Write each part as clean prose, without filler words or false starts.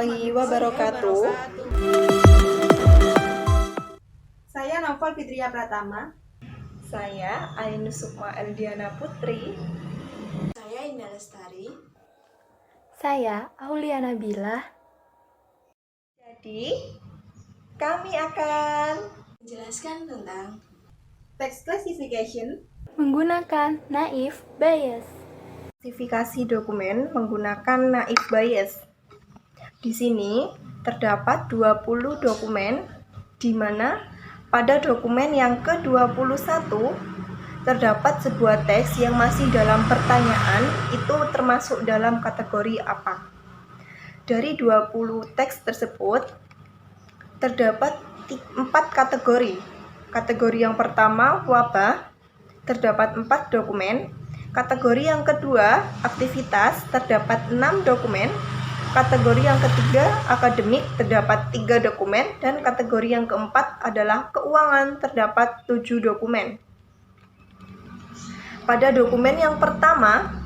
warahmatullahi wabarakatuh. Saya Novel Fitria Pratama. Saya Ainus Sukma Eldiana Putri. Saya Indah Lestari. Saya Aulia Nabila. Jadi, kami akan menjelaskan tentang Text classification Menggunakan naive Bayes. klasifikasi dokumen menggunakan naive Bayes. Di sini terdapat 20 dokumen, di mana pada dokumen yang ke-21 terdapat sebuah teks yang masih dalam pertanyaan, itu termasuk dalam kategori apa. Dari 20 teks tersebut terdapat 4 kategori. Kategori yang pertama wabah, terdapat 4 dokumen. Kategori yang kedua aktivitas, terdapat 6 dokumen. Kategori yang ketiga akademik, terdapat 3 dokumen. Dan kategori yang keempat adalah keuangan, terdapat 7 dokumen. Pada dokumen yang pertama,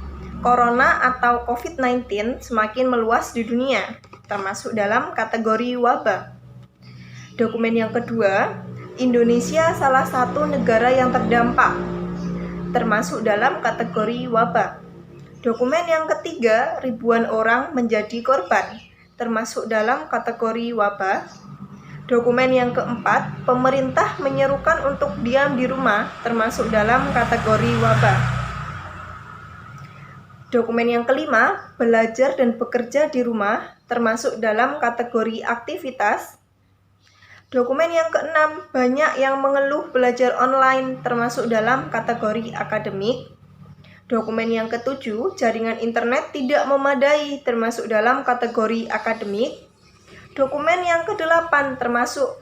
Corona atau COVID-19 semakin meluas di dunia, termasuk dalam kategori wabah. Dokumen yang kedua, Indonesia salah satu negara yang terdampak, termasuk dalam kategori wabah. Dokumen yang ketiga, ribuan orang menjadi korban, termasuk dalam kategori wabah. Dokumen yang keempat, pemerintah menyerukan untuk diam di rumah, termasuk dalam kategori wabah. Dokumen yang kelima, belajar dan bekerja di rumah, termasuk dalam kategori aktivitas. Dokumen yang keenam, banyak yang mengeluh belajar online, termasuk dalam kategori akademik. Dokumen yang ketujuh, jaringan internet tidak memadai, termasuk dalam kategori akademik. Dokumen yang kedelapan, termasuk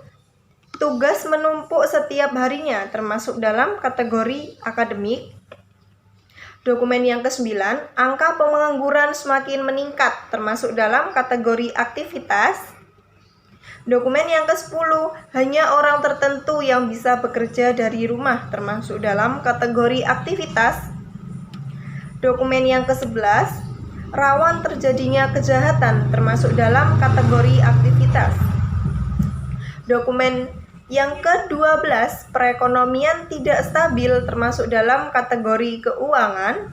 tugas menumpuk setiap harinya, termasuk dalam kategori akademik. Dokumen yang ke-9, angka pengangguran semakin meningkat, termasuk dalam kategori aktivitas. Dokumen yang ke-10, hanya orang tertentu yang bisa bekerja dari rumah, termasuk dalam kategori aktivitas. Dokumen yang ke-11, rawan terjadinya kejahatan, termasuk dalam kategori aktivitas. Dokumen yang ke-12, perekonomian tidak stabil, termasuk dalam kategori keuangan.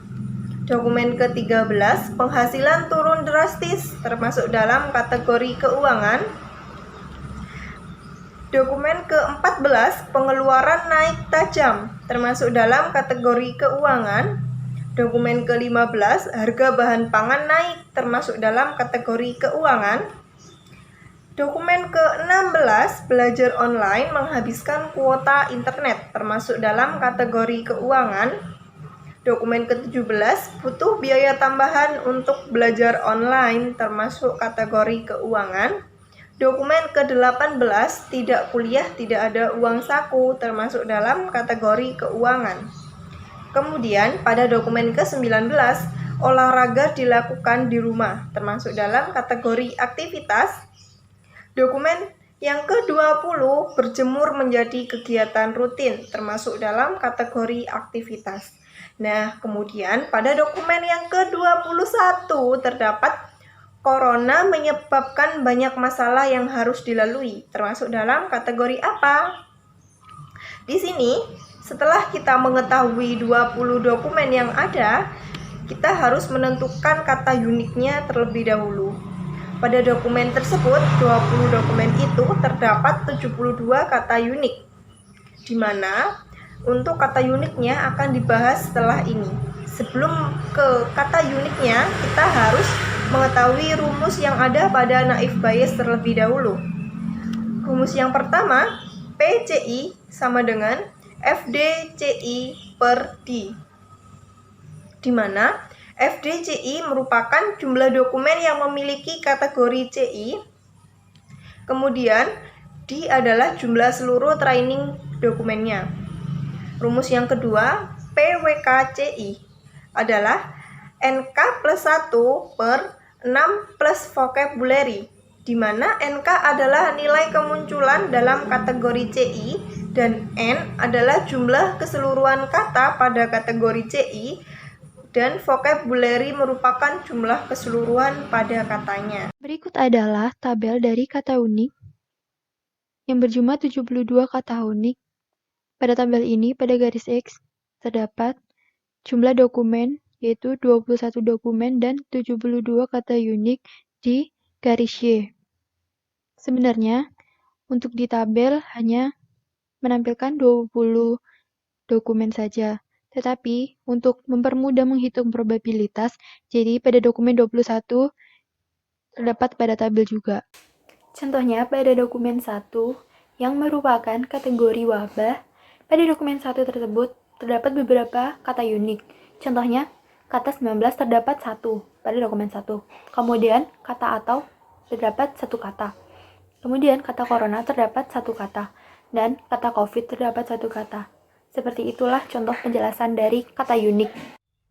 Dokumen ke-13, penghasilan turun drastis, termasuk dalam kategori keuangan. Dokumen ke-14, pengeluaran naik tajam, termasuk dalam kategori keuangan. Dokumen ke-15, harga bahan pangan naik, termasuk dalam kategori keuangan. Dokumen ke-16, belajar online menghabiskan kuota internet, termasuk dalam kategori keuangan. Dokumen ke-17, butuh biaya tambahan untuk belajar online, termasuk kategori keuangan. Dokumen ke-18, tidak kuliah, tidak ada uang saku, termasuk dalam kategori keuangan. Kemudian pada dokumen ke-19, olahraga dilakukan di rumah, termasuk dalam kategori aktivitas. Dokumen yang ke-20, berjemur menjadi kegiatan rutin, termasuk dalam kategori aktivitas. Nah, kemudian pada dokumen yang ke-21 terdapat Corona menyebabkan banyak masalah yang harus dilalui, termasuk dalam kategori apa? Di sini, setelah kita mengetahui 20 dokumen yang ada, kita harus menentukan kata uniknya terlebih dahulu. Pada dokumen tersebut, 20 dokumen itu terdapat 72 kata unik, di mana untuk kata uniknya akan dibahas setelah ini. Sebelum ke kata uniknya, kita harus mengetahui rumus yang ada pada naive Bayes terlebih dahulu. Rumus yang pertama, PCI sama dengan FDCI per D, di mana FDCI merupakan jumlah dokumen yang memiliki kategori CI, kemudian D adalah jumlah seluruh training dokumennya. Rumus yang kedua, PWKCI adalah NK plus 1 per 6 plus vocabulary, di mana NK adalah nilai kemunculan dalam kategori CI dan N adalah jumlah keseluruhan kata pada kategori CI dan vocabulary merupakan jumlah keseluruhan pada katanya. Berikut adalah tabel dari kata unik yang berjumlah 72 kata unik. Pada tabel ini, pada garis X, terdapat jumlah dokumen, yaitu 21 dokumen dan 72 kata unik di garis Y. Sebenarnya, untuk di tabel hanya menampilkan 20 dokumen saja. Tetapi, untuk mempermudah menghitung probabilitas, jadi pada dokumen 21 terdapat pada tabel juga. Contohnya pada dokumen 1 yang merupakan kategori wabah, pada dokumen 1 tersebut terdapat beberapa kata unik. Contohnya, kata 19 terdapat 1 pada dokumen 1. Kemudian, kata atau terdapat 1 kata. Kemudian, kata corona terdapat 1 kata. Dan kata COVID terdapat 1 kata. Seperti itulah contoh penjelasan dari kata unik.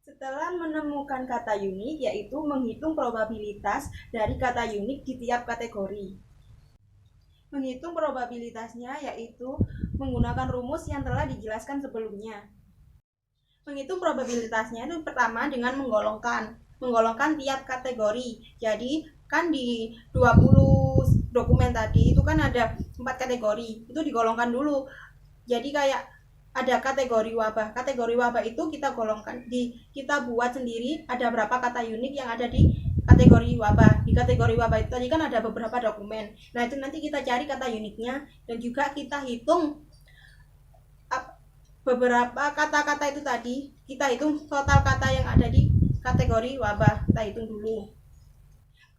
Setelah menemukan kata unik, yaitu menghitung probabilitas dari kata unik di tiap kategori. Menghitung probabilitasnya yaitu menggunakan rumus yang telah dijelaskan sebelumnya. Menghitung probabilitasnya itu pertama dengan menggolongkan tiap kategori. Jadi kan di 20 dokumen tadi itu kan ada 4 kategori, itu digolongkan dulu. Jadi kayak ada kategori wabah. Kategori wabah itu kita golongkan, kita buat sendiri ada berapa kata unik yang ada di kategori wabah. Di kategori wabah itu tadi kan ada beberapa dokumen. Nah, itu nanti kita cari kata uniknya dan juga kita hitung beberapa kata-kata itu tadi. Kita hitung total kata yang ada di kategori wabah. Kita hitung dulu.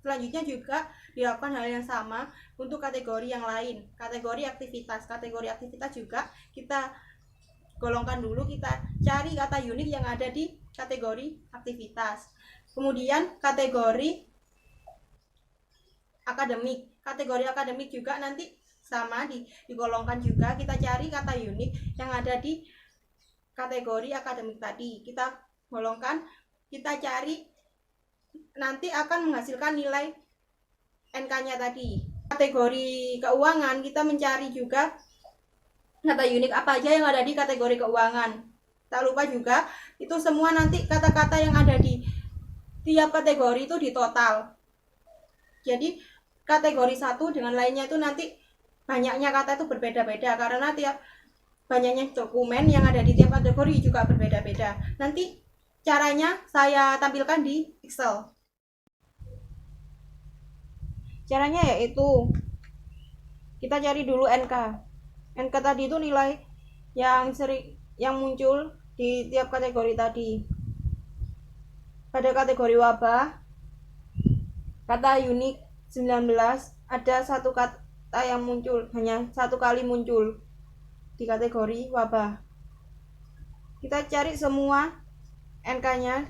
Selanjutnya juga dilakukan hal yang sama untuk kategori yang lain. Kategori aktivitas. Kategori aktivitas juga kita golongkan dulu, kita cari kata unik yang ada di kategori aktivitas. Kemudian kategori akademik. Kategori akademik juga nanti sama digolongkan juga, kita cari kata unik yang ada di kategori akademik tadi. Kita golongkan, kita cari, nanti akan menghasilkan nilai NK-nya tadi. Kategori keuangan kita mencari juga kata unik apa aja yang ada di kategori keuangan. Tak lupa juga itu semua nanti kata-kata yang ada di tiap kategori itu ditotal. Jadi kategori satu dengan lainnya itu nanti banyaknya kata itu berbeda-beda karena tiap banyaknya dokumen yang ada di tiap kategori juga berbeda-beda. Nanti caranya saya tampilkan di Excel. Caranya yaitu kita cari dulu NK. NK tadi itu nilai yang muncul di tiap kategori tadi. Pada kategori wabah, kata unik 19 ada 1 kata yang muncul, hanya 1 kali muncul di kategori wabah. Kita cari semua NK-nya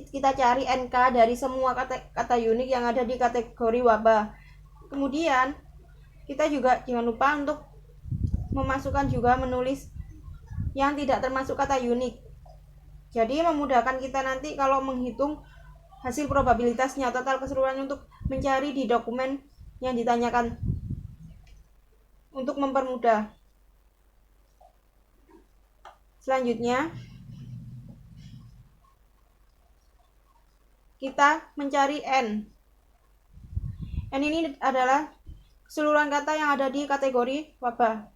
kita cari NK dari semua kata unik yang ada di kategori wabah. Kemudian kita juga jangan lupa untuk memasukkan juga menulis yang tidak termasuk kata unik. Jadi memudahkan kita nanti kalau menghitung hasil probabilitasnya, total keseluruhan untuk mencari di dokumen yang ditanyakan, untuk mempermudah. Selanjutnya kita mencari N. N ini adalah keseluruhan kata yang ada di kategori wabah.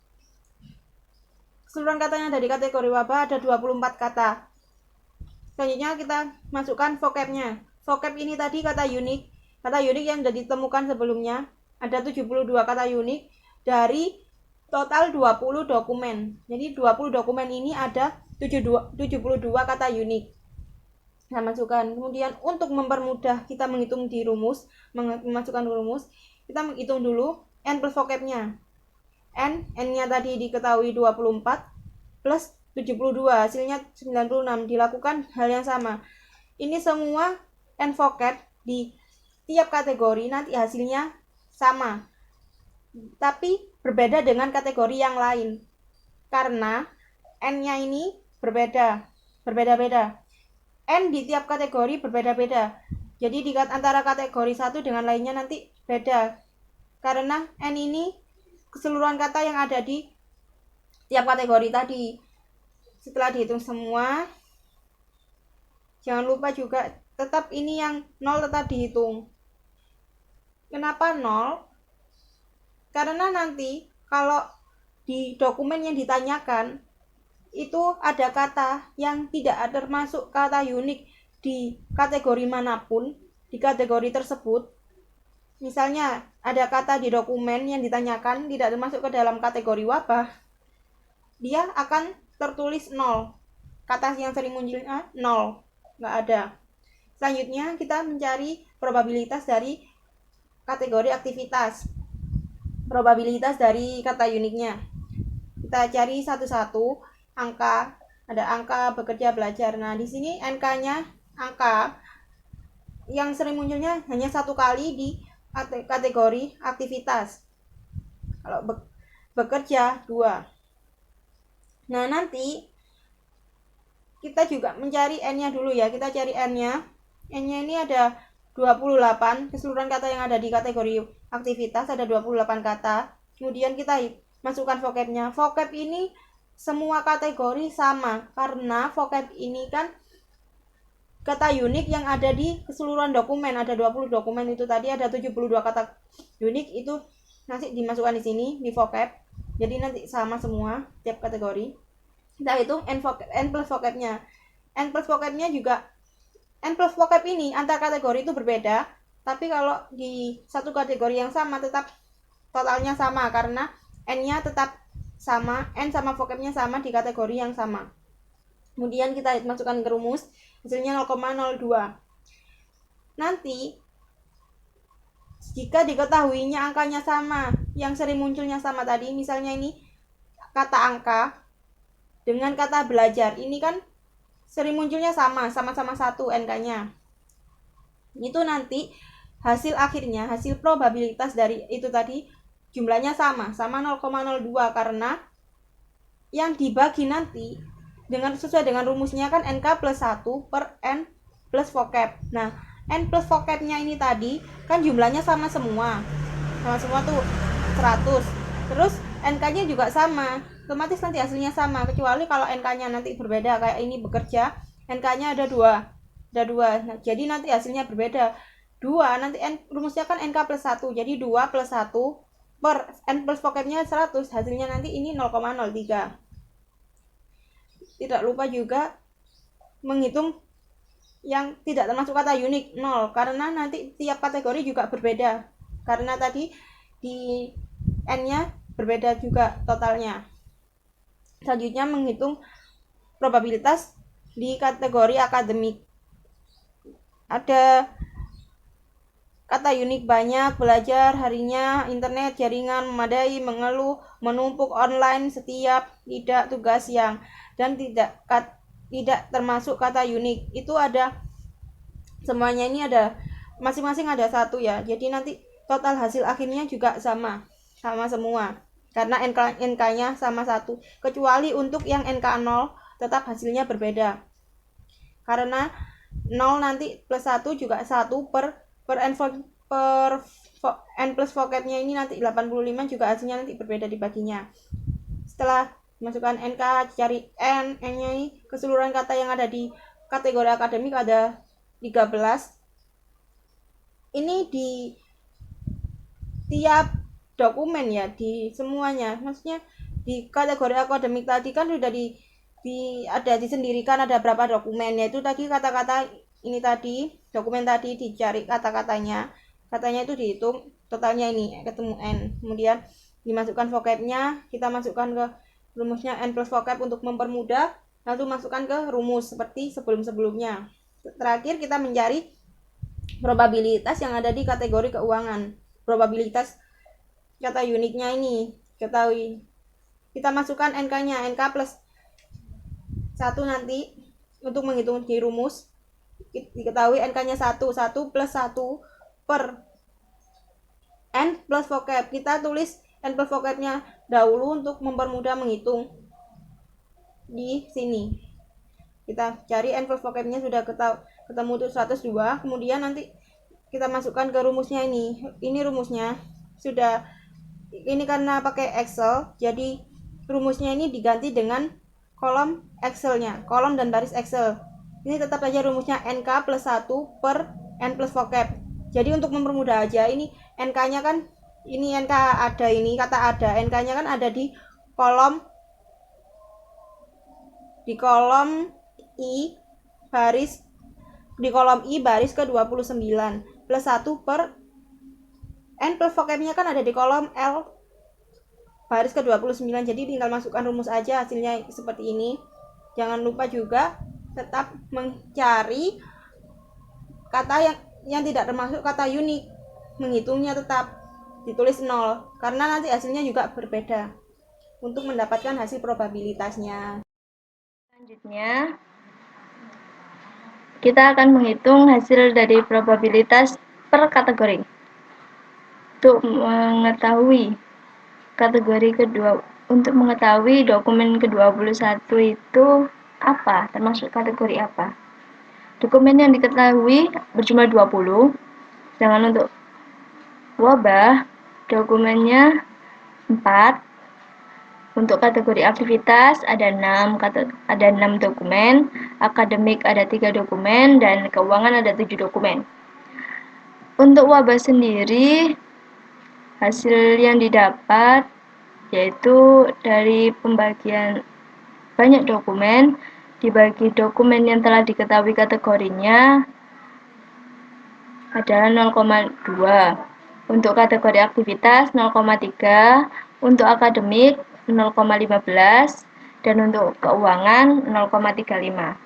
Keseluruhan kata yang ada di kategori wabah ada 24 kata. Selanjutnya kita masukkan vocabnya. Vocab ini tadi kata unik. Kata unik yang sudah ditemukan sebelumnya. Ada 72 kata unik dari total 20 dokumen. Jadi 20 dokumen ini ada 72 kata unik. Kita masukkan. Kemudian untuk mempermudah kita menghitung di rumus, memasukkan rumus, kita menghitung dulu N plus vocabnya. N-nya tadi diketahui 24 plus 72, hasilnya 96. Dilakukan hal yang sama. Ini semua N vocab di tiap kategori nanti hasilnya sama, tapi berbeda dengan kategori yang lain. Karena N-nya ini berbeda-beda. N di tiap kategori berbeda-beda. Jadi di antara kategori satu dengan lainnya nanti beda. Karena N ini keseluruhan kata yang ada di tiap kategori tadi. Setelah dihitung semua, Jangan lupa juga tetap ini yang 0 tetap dihitung. Kenapa 0? Karena nanti kalau di dokumen yang ditanyakan itu ada kata yang tidak termasuk kata unik di kategori manapun, di kategori tersebut. Misalnya ada kata di dokumen yang ditanyakan tidak termasuk ke dalam kategori wabah, dia akan tertulis 0. Kata yang sering munculnya 0, nggak ada. Selanjutnya kita mencari probabilitas dari kategori aktivitas. Probabilitas dari kata uniknya. Kita cari satu-satu angka, ada angka, bekerja, belajar. Nah, di sini NK-nya angka yang sering munculnya hanya satu kali di kategori aktivitas. Kalau bekerja 2. Nah, nanti kita juga mencari N-nya dulu ya. Kita cari N-nya. N-nya ini ada 28. Keseluruhan kata yang ada di kategori aktivitas ada 28 kata. Kemudian kita masukkan vocab-nya. Vocab ini semua kategori sama karena vocab ini kan kata unik yang ada di keseluruhan dokumen. Ada 20 dokumen itu tadi, ada 72 kata unik itu nanti dimasukkan di sini di vocab. Jadi nanti sama semua tiap kategori. Kita hitung N plus vocab-nya. N plus vocab-nya juga, N plus vocab ini antar kategori itu berbeda, tapi kalau di satu kategori yang sama tetap totalnya sama karena N-nya tetap sama, N sama vocab-nya sama di kategori yang sama. Kemudian kita masukkan ke rumus, hasilnya 0,02. Nanti jika diketahuinya angkanya sama, yang sering munculnya sama tadi, misalnya ini kata angka dengan kata belajar, ini kan sering munculnya sama-sama 1 NK-nya. Itu nanti hasil akhirnya, hasil probabilitas dari itu tadi jumlahnya sama 0,02 karena yang dibagi nanti dengan sesuai dengan rumusnya kan NK plus 1 per N plus vocab. Nah, N plus vocab-nya ini tadi kan jumlahnya sama semua tuh 100. Terus NK-nya juga sama, otomatis nanti hasilnya sama, kecuali kalau NK-nya nanti berbeda. Kayak ini bekerja, NK-nya ada 2. Nah, jadi nanti hasilnya berbeda. 2 nanti rumusnya kan NK plus 1, jadi 2 plus 1 per N plus vocab-nya 100, hasilnya nanti ini 0,03. Tidak lupa juga menghitung yang tidak termasuk kata unik 0, karena nanti tiap kategori juga berbeda, karena tadi di N-nya berbeda juga totalnya. Selanjutnya menghitung probabilitas di kategori akademik. Ada kata unik banyak, belajar, harinya, internet, jaringan, memadai, mengeluh, menumpuk, online, setiap, tidak, tugas yang, dan tidak termasuk kata unik. Itu ada semuanya, ini ada masing-masing ada 1 ya. Jadi nanti total hasil akhirnya juga sama semua karena NK-nya sama 1, kecuali untuk yang NK 0 tetap hasilnya berbeda karena 0 nanti plus 1 juga 1 per N plus vocab-nya ini nanti 85 juga hasilnya nanti berbeda dibaginya. Setelah masukkan NK, cari N-nya ini keseluruhan kata yang ada di kategori akademik ada 13. Ini di tiap dokumen ya, di semuanya, maksudnya di kategori akademik tadi kan sudah ada disendirikan ada berapa dokumen, yaitu tadi kata-kata ini tadi dokumen tadi dicari katanya itu dihitung totalnya ini ketemu N, kemudian dimasukkan vocab-nya, kita masukkan ke rumusnya N plus vocab untuk mempermudah, lalu masukkan ke rumus seperti sebelum-sebelumnya. Terakhir kita mencari probabilitas yang ada di kategori keuangan. Probabilitas kata uniknya ini ketahui, kita masukkan NK-nya, NK plus 1 nanti untuk menghitung di rumus diketahui NK-nya 1 plus 1 per N plus vocab. Kita tulis N plus vocab-nya dahulu untuk mempermudah menghitung. Di sini kita cari N plus vocab-nya sudah ketemu tuh 102, kemudian nanti kita masukkan ke rumusnya ini rumusnya sudah, ini karena pakai Excel jadi rumusnya ini diganti dengan kolom Excel-nya, kolom dan baris Excel. ini tetap saja rumusnya NK plus 1 per N plus vocab. Jadi untuk mempermudah aja, ini NK-nya kan, ini NK ada, ini kata ada, NK-nya kan ada di kolom I baris ke 29 plus 1 per N plus vocabnya kan ada di kolom L baris ke 29. Jadi tinggal masukkan rumus aja, hasilnya seperti ini. Jangan lupa juga tetap mencari kata yang tidak termasuk kata unik. Menghitungnya tetap ditulis 0 karena nanti hasilnya juga berbeda untuk mendapatkan hasil probabilitasnya. Selanjutnya, kita akan menghitung hasil dari probabilitas per kategori. Untuk mengetahui dokumen ke-21 itu apa, termasuk kategori apa. Dokumen yang diketahui berjumlah 20, sedangkan untuk wabah dokumennya 4. Untuk kategori aktivitas ada 6 dokumen, akademik ada 3 dokumen, dan keuangan ada 7 dokumen. Untuk wabah sendiri, hasil yang didapat yaitu dari pembagian banyak dokumen, dibagi dokumen yang telah diketahui kategorinya adalah 0,2. Untuk kategori aktivitas 0,3, untuk akademik 0,15, dan untuk keuangan 0,35.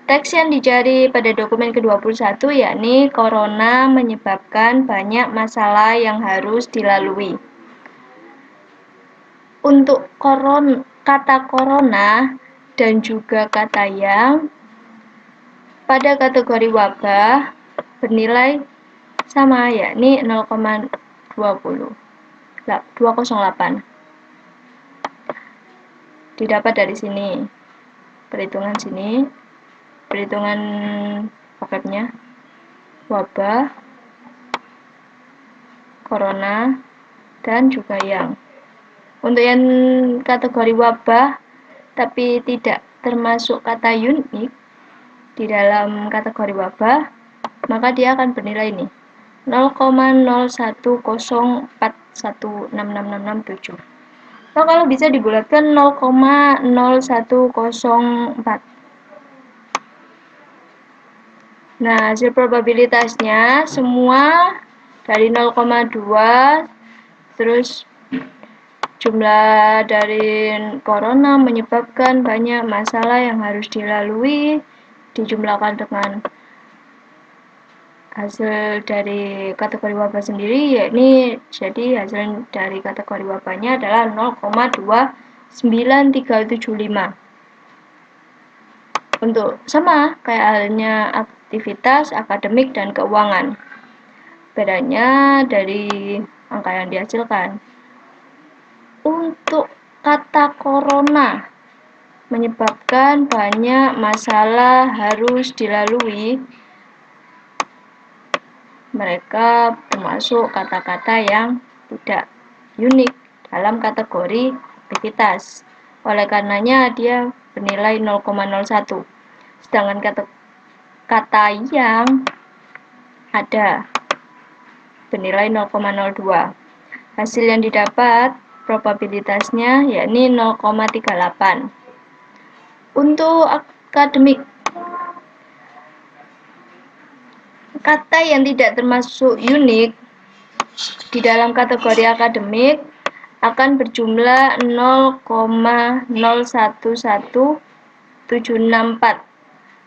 Teks yang dicari pada dokumen ke-21 yakni corona menyebabkan banyak masalah yang harus dilalui. Untuk kata corona dan juga kata yang pada kategori wabah bernilai sama, yakni 208. Didapat dari sini, perhitungan vocabnya, wabah, corona, dan juga yang. Untuk yang kategori wabah tapi tidak termasuk kata unik di dalam kategori wabah, maka dia akan bernilai ini 0,0104166667. Atau kalau bisa dibulatkan 0,0104. Nah, hasil probabilitasnya semua dari 0,2, terus jumlah dari corona menyebabkan banyak masalah yang harus dilalui, dijumlahkan dengan hasil dari kategori wabah sendiri, yakni jadi hasil dari kategori wabahnya adalah 0,29375. Untuk sama kayak halnya aktivitas, akademik, dan keuangan. Bedanya dari angka yang dihasilkan. Untuk kata corona menyebabkan banyak masalah harus dilalui, mereka termasuk kata-kata yang tidak unik dalam kategori aktivitas. Oleh karenanya dia bernilai 0,01. Sedangkan kata yang ada bernilai 0,02. Hasil yang didapat probabilitasnya yakni 0,38. Untuk akademik, kata yang tidak termasuk unik di dalam kategori akademik akan berjumlah 0,011764,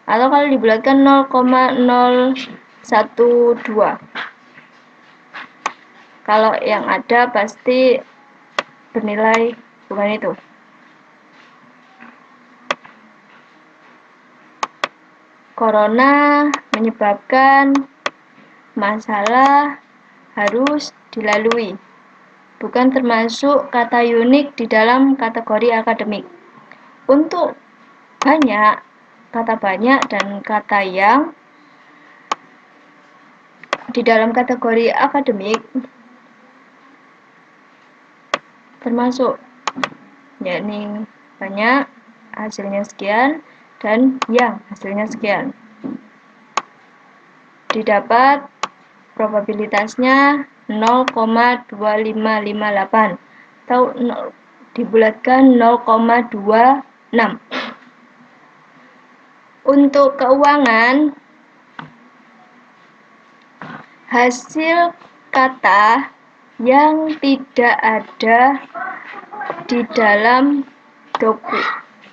atau kalau dibulatkan 0,012. Kalau yang ada pasti bernilai bukan itu. Corona menyebabkan masalah harus dilalui, bukan termasuk kata unik di dalam kategori akademik. Untuk kata banyak dan kata yang di dalam kategori akademik termasuk, yakni banyak, hasilnya sekian, dan yang hasilnya sekian. Didapat probabilitasnya 0,2558 atau dibulatkan 0,26. Untuk keuangan, hasil kata yang tidak ada di dalam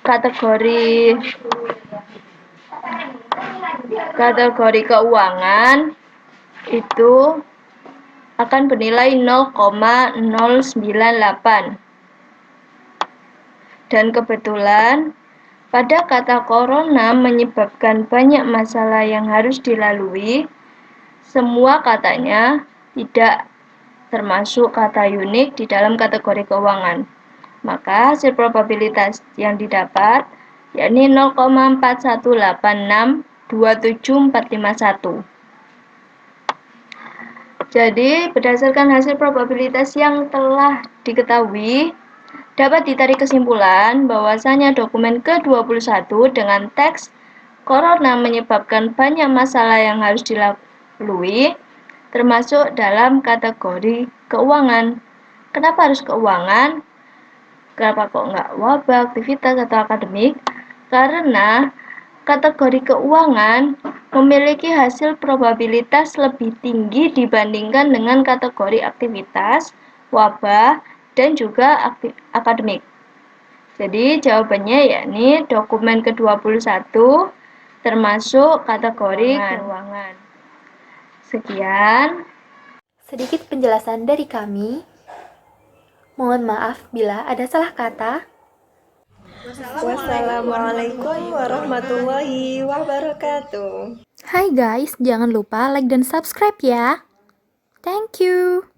kategori keuangan itu akan bernilai 0,098. Dan kebetulan pada kata corona menyebabkan banyak masalah yang harus dilalui, semua katanya tidak termasuk kata unik di dalam kategori keuangan. Maka hasil probabilitas yang didapat yakni 0,418627451. Jadi, berdasarkan hasil probabilitas yang telah diketahui, dapat ditarik kesimpulan bahwasanya dokumen ke-21 dengan teks corona menyebabkan banyak masalah yang harus dilalui, termasuk dalam kategori keuangan. Kenapa harus keuangan? Kenapa kok nggak wabah, aktivitas, atau akademik? Karena kategori keuangan memiliki hasil probabilitas lebih tinggi dibandingkan dengan kategori aktivitas, wabah, dan juga akademik. Jadi jawabannya yakni dokumen ke-21 termasuk kategori keuangan. Sekian. Sedikit penjelasan dari kami. Mohon maaf bila ada salah kata. Wassalamualaikum warahmatullahi wabarakatuh. Hai guys, jangan lupa like dan subscribe ya. Thank you.